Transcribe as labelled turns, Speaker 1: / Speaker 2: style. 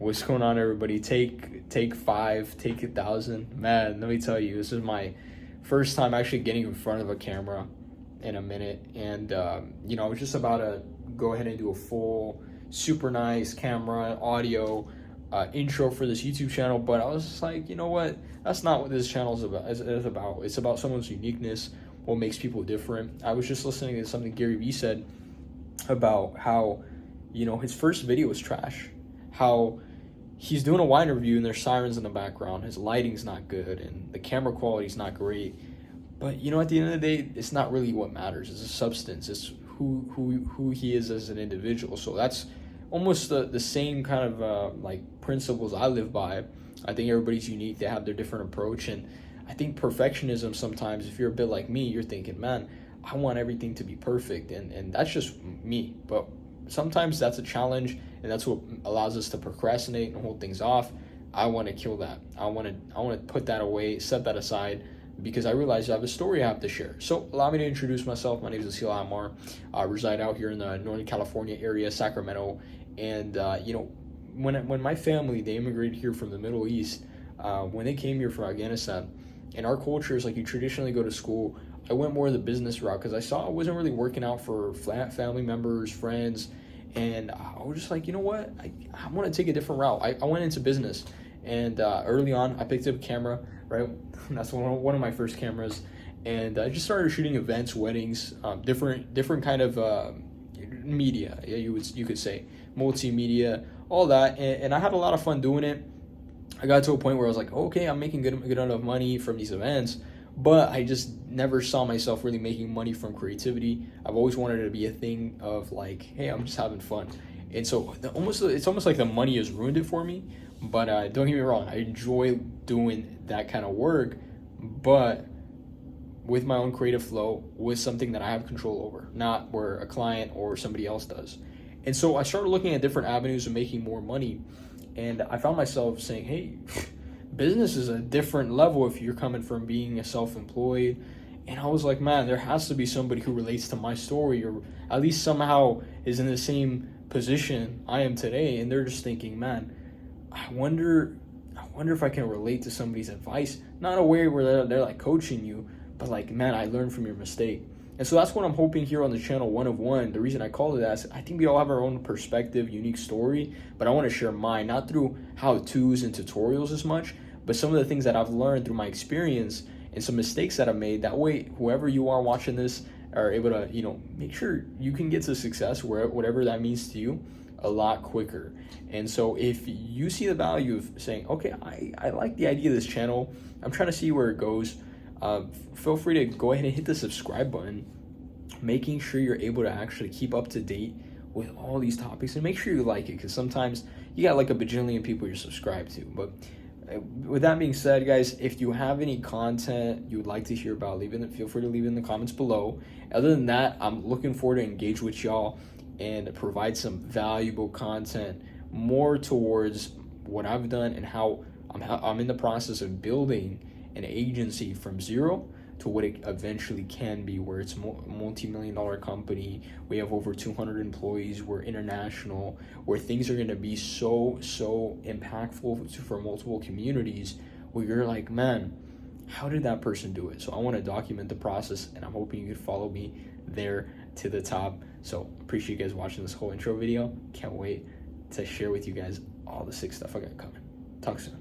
Speaker 1: What's going on, everybody? Take 5, take 1,000. Man, let me tell you, this is my first time actually getting in front of a camera in a minute, and I was just about to go ahead and do a full, super nice camera, audio intro for this YouTube channel, but I was just like, you know what? That's not what this channel is about. It's about someone's uniqueness, what makes people different. I was just listening to something Gary Vee said about how, his first video was trash. How he's doing a wine review and there's sirens in the background. His lighting's not good and the camera quality's not great. But at the end of the day, it's not really what matters. It's a substance. It's who he is as an individual. So that's almost the same kind of principles I live by. I think everybody's unique. They have their different approach, and I think perfectionism sometimes, if you're a bit like me, you're thinking, man, I want everything to be perfect, and that's just me. But sometimes that's a challenge, and that's what allows us to procrastinate and hold things off. I want to kill that. I want to put that away, set that aside, because I realize I have a story I have to share. So allow me to introduce myself. My name is Asseal Atmar. I reside out here in the Northern California area, Sacramento, and when my family, they immigrated here from the Middle East, when they came here from Afghanistan, and our culture is like you traditionally go to school. I went more the business route because I saw it wasn't really working out for family members, friends, and I was just like, you know what? I want to take a different route. I went into business, and early on, I picked up a camera, right? That's one of my first cameras, and I just started shooting events, weddings, different kind of media. Yeah, you could say multimedia, all that, and I had a lot of fun doing it. I got to a point where I was like, okay, I'm making good enough money from these events, but I just never saw myself really making money from creativity. I've always wanted it to be a thing of like, hey, I'm just having fun. And so it's almost like the money has ruined it for me. But don't get me wrong, I enjoy doing that kind of work, but with my own creative flow, with something that I have control over, not where a client or somebody else does. And so I started looking at different avenues of making more money, and I found myself saying, hey, business is a different level if you're coming from being a self-employed. And I was like, man, there has to be somebody who relates to my story, or at least somehow is in the same position I am today. And they're just thinking, man, I wonder if I can relate to somebody's advice, not a way where they're like coaching you, but like, man, I learned from your mistake. And so that's what I'm hoping here on the channel, One of One. The reason I call it that is I think we all have our own perspective, unique story, but I want to share mine, not through how-tos and tutorials as much, but some of the things that I've learned through my experience and some mistakes that I've made. That way, whoever you are watching this are able to, make sure you can get to success, whatever that means to you, a lot quicker. And so if you see the value of saying, okay, I like the idea of this channel, I'm trying to see where it goes, feel free to go ahead and hit the subscribe button, making sure you're able to actually keep up to date with all these topics, and make sure you like it, because sometimes you got like a bajillion people you're subscribed to. But with that being said, guys, if you have any content you would like to hear about, feel free to leave it in the comments below. Other than that, I'm looking forward to engage with y'all and provide some valuable content more towards what I've done and how I'm in the process of building an agency from zero to what it eventually can be, where it's a multi-million-dollar company. We have over 200 employees. We're international, where things are going to be so impactful for multiple communities, where you're like, man, how did that person do it? So I want to document the process, and I'm hoping you could follow me there to the top. So appreciate you guys watching this whole intro video. Can't wait to share with you guys all the sick stuff I got coming. Talk soon.